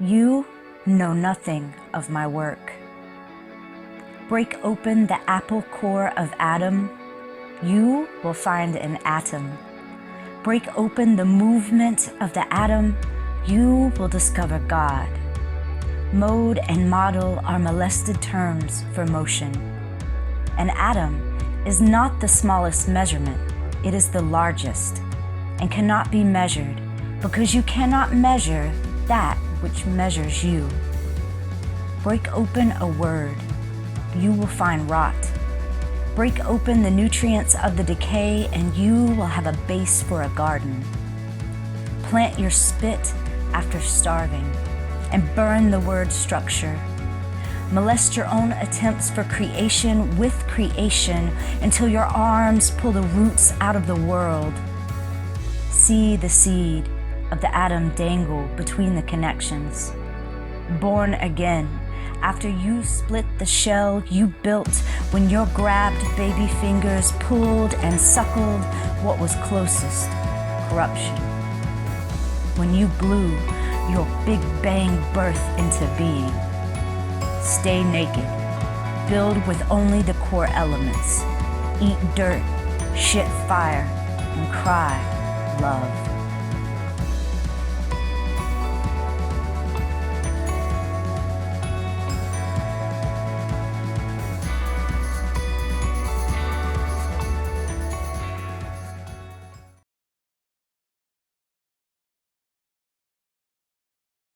You know nothing of my work. Break open the apple core of Adam, you will find an atom. Break open the movement of the atom, you will discover God. Mode and model are molested terms for motion. An atom is not the smallest measurement, it is the largest, and cannot be measured because you cannot measure that which measures you. Break open a word, you will find rot. Break open the nutrients of the decay and you will have a base for a garden. Plant your spit after starving and burn the word structure. Molest your own attempts for creation with creation until your arms pull the roots out of the world. See the seed of the atom dangle between the connections. Born again, after you split the shell you built when your grabbed baby fingers pulled and suckled what was closest, corruption. When you blew your Big Bang birth into being. Stay naked, build with only the core elements, eat dirt, shit fire, and cry love.